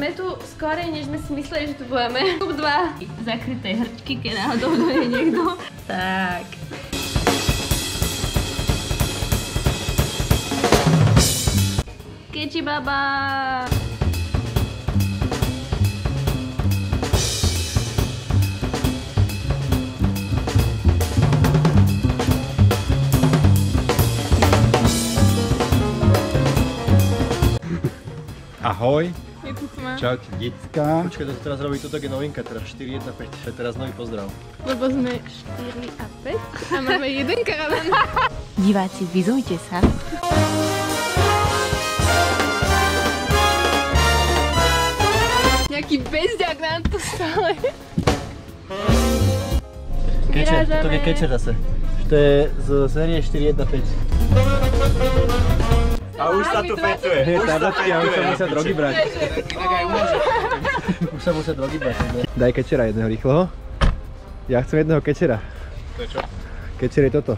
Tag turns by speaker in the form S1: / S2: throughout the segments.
S1: Sme tu skorej, než sme si mysleli, že tu budeme. Kúp 2 zakryté hrdky, keď náhodou je niekto. Tak. Keči baba.
S2: Ahoj.
S1: Je tu tma.
S2: Čaute, decka.
S3: Počkaj, to teraz robí, toto je novinka, teda 4, 1, 5. To je teraz nový pozdrav.
S1: Lebo sme 4 a 5 a máme jeden karavan.
S4: Diváci, vyzujte sa.
S1: Nejaký bezďak nám tu stále.
S3: Kečer, to je kečer zase. To je z série 4, 1, 5.
S2: A už sa tu fetuje.
S3: Táblačky a už sa musia drogy brať. Už sa musia drogy brať. Daj kečera jedného rýchleho. Ja chcem jedného kečera.
S2: To je čo?
S3: Kečer je toto.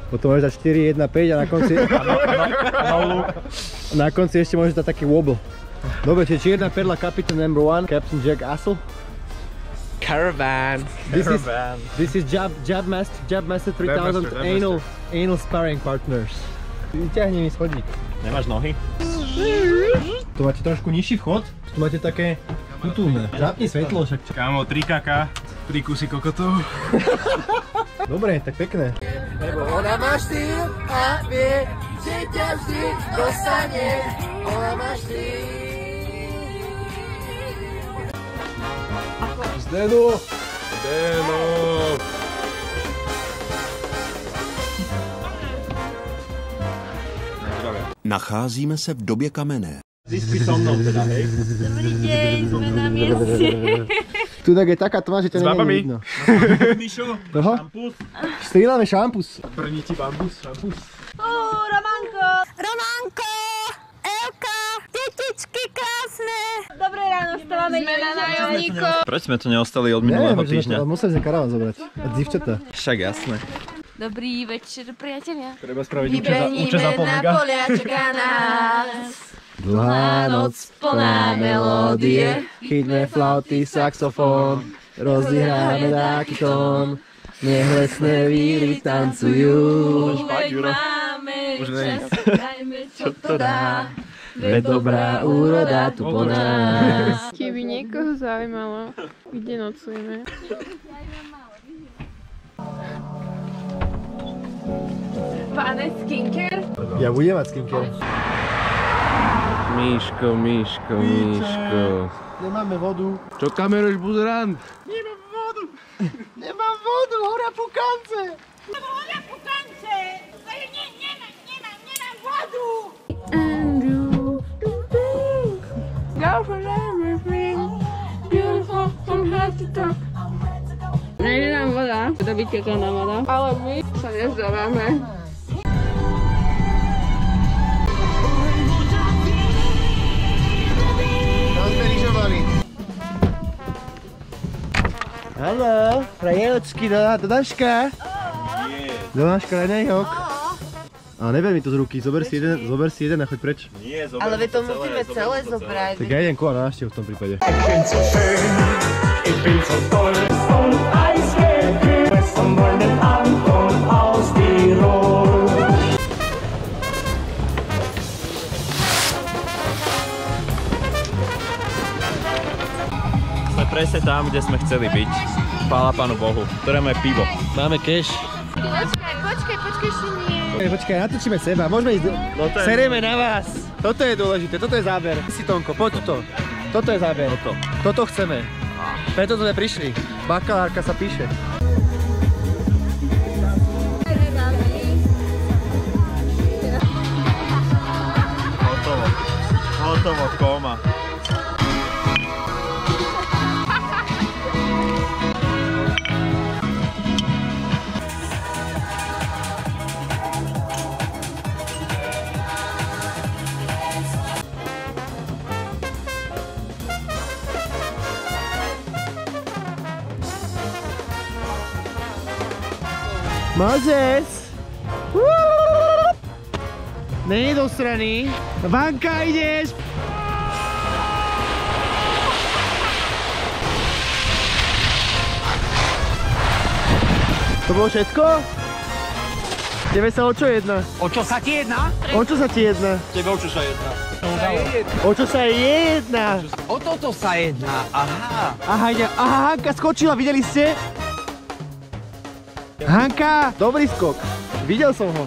S3: Potom môžeš dať 4, 1, 5 a na konci... Na konci ešte môžeš dať taký wobble. Dobre, čiže čierna perla, Captain No. 1, Captain Jack Russell.
S2: Caravan.
S3: This is Jab Master 3000 anal sparring partners. Vyťahni mi schodník.
S2: Nemáš nohy?
S3: Tu máte trošku nižší vchod, tu máte také útulné. Zapni svetlo však.
S2: Kámo, 3 3 kusy kokotov.
S3: Dobre, tak pekné.
S5: Lebo ona má štýl a vie, že ťa vždy dostane. Ona má štýl.
S3: Zdeno!
S6: Nacházíme se v době kamenné.
S2: Získy so mnou teda, hej?
S1: Dobrý deň, sme na mieste.
S3: Tu tak je taká tma, že ťa není vidno.
S2: Mišo,
S3: Toho?
S2: šampus.
S3: Strieľame šampus.
S2: Prníti bambus, šampus.
S4: Románko! Elka! Detičky krásne! Dobré ráno, vstávame.
S1: Sme na nájomníko.
S2: Prečo sme tu neostali od minulého týždňa?
S3: Museli sme karavan zobrať. A divčatá.
S2: Však jasné.
S1: Dobrý večer, priatelia.
S2: Treba spraviť
S1: Vybeníme na polia, čaká nás.
S3: Dlhá noc plná melódie, chytme flauty, saxofón, rozihráme taký tón, nech lesné víly tancujú.
S1: Veď máme čas, dajme čo to dá.
S3: Veď dobrá úroda tu po nás.
S1: Keby niekoho zaujímalo, kde nocujeme. Pane skincare?
S3: Ja budem mať skincare.
S7: Míško.
S3: Nemáme vodu.
S7: Čo kameruješ, buzerant?
S3: Nemám vodu, horia pukance.
S1: Andrew, go for everything, beautiful from head to toe. Nejde nám voda, to by tekla nám voda, ale my sa nezdávame.
S3: Tam sme lyžovali. Haló, frajeročky, do Daška. Do Daška na nejok. Ale neber mi to z ruky, zober si jeden a choď preč.
S2: Nie, zober
S4: Ale to musíme celé zobrať.
S3: Tak ja idem ku na návštevu v tom prípade.
S2: Sme presne tam, kde sme chceli byť. Chvála Pánu Bohu, ktoré máme pivo.
S3: Máme cash.
S1: Počkaj, ešte nie.
S3: Počkaj, natočíme seba, môžeme ísť. Serieme na vás. Toto je dôležité, toto je záber. Si Tonko, poď tuto. Toto je záber. Toto chceme. Preto sme prišli. Bakalárka sa píše.
S2: Hotovo, koma.
S3: Mozes! Není do strany. Vanka, ideš! To bolo všetko? Tebe sa o čo jedná?
S7: O čo sa ti jedná?
S3: O čo sa ti jedná?
S7: Tebe o čo sa jedná?
S3: O čo sa jedná?
S7: O toto sa jedná, aha.
S3: Aha, Hanka skočila, videli ste? Hanka, dobrý skok. Videl som ho.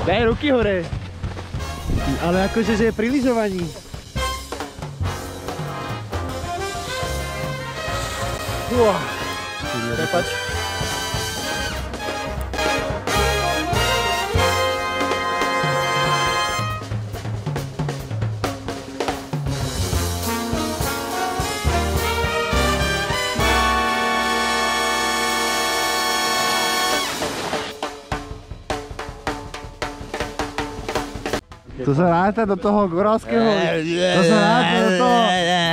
S3: Daj ruky hore. Ale akože, že je pri lyžovaní. Prepač. To sa ráta do toho goralského... To sa ráta do toho...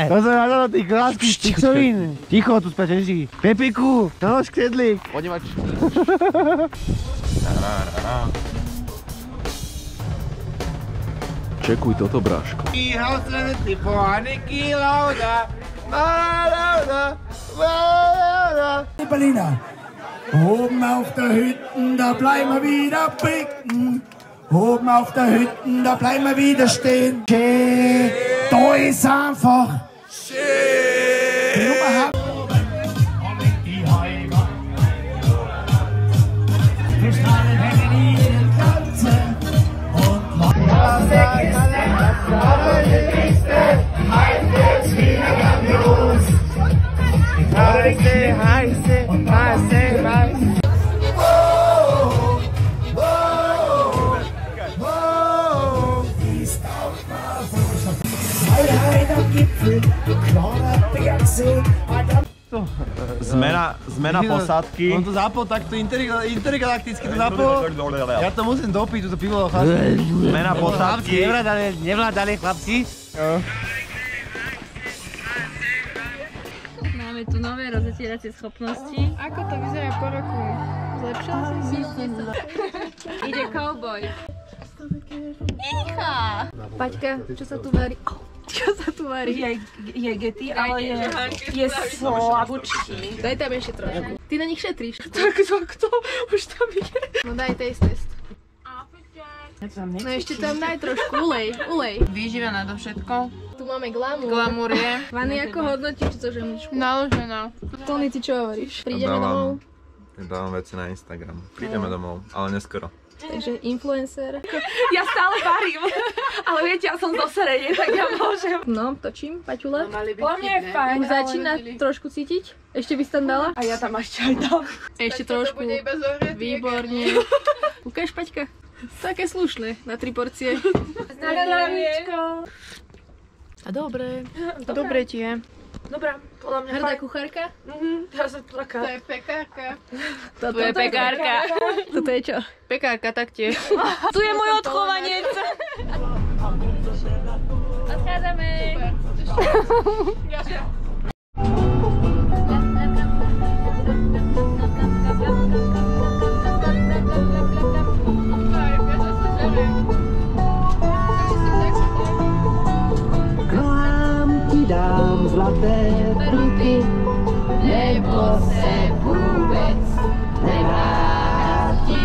S3: To sa ráta do tých goralských picovín. Ticho, tu spať leží. Pepiku, nalož kredlík.
S2: Ponímač. Čekuj toto, bráško.
S5: Berliner. Oben auf der Hütten, da bleiben wir wieder picken. Oben auf der Hütten, da bleiben wir wieder stehen. Schön, da ist einfach schön. Die Nummer hat und in die Heimat. Wir strahlen hängen ihnen Ganze und machen der Kiste, aber die Kiste, heißt jetzt wieder ganz groß. Heiße.
S2: Zmena posádky.
S3: On to zapol takto intergalakticky to zapol. Ja to musím dopiť, túto pivo.
S2: Zmena posádky.
S3: Nevládali chlapci.
S1: Máme tu nové rozetieracie schopnosti. Ako to vyzerá po roku? Zlepšil si sa? Ide cowboy. Paťka, čo sa tu varí? Čo sa tu varí?
S4: Je gety, ale je slabúčky.
S1: Daj tam ešte trošku. Ty na nich šetríš. Tak kto? Už tam je. No daj taste test. No ešte tam daj trošku, ulej.
S8: Výživa nadovšetko.
S1: Tu máme glamour.
S8: Glamour je.
S1: Vany, ako hodnotíš túto žemličku?
S8: Naložená.
S1: Tony, ty čo hovoríš? Prídeme domov?
S2: Dávam veci na Instagram. Prídeme domov, ale neskoro.
S1: Takže influencer.
S8: Ja stále varím, ale viete, ja som zo Serede, tak ja môžem.
S1: No, točím, Paťula.
S8: Podľa mňa je fajn.
S1: Už začína trošku cítiť? Ešte by si tam dala?
S8: A ja tam ešte aj dám.
S1: Ešte trošku. Výborne. Ukáž, Paťka. Také slušné, na 3 porcie.
S8: Zdravím.
S1: A dobre. Dobre ti je.
S8: Dobrá, podľa mňa
S1: Hrdá
S8: fajn.
S1: kuchárka?
S8: Ja som taká.
S1: To je pekárka.
S8: Tu je pekárka.
S1: Toto je čo?
S8: Pekárka taktiež. Tu je môj odchovanec.
S1: Odchádzame.
S5: Dám zlaté pruty, nebo se vůbec nevrátí.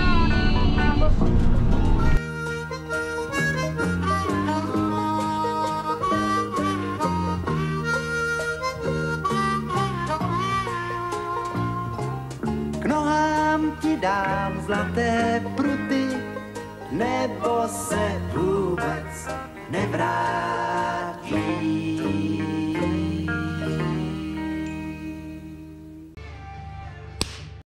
S5: K nohám ti dám zlaté pruty, nebo se vůbec nevrátí.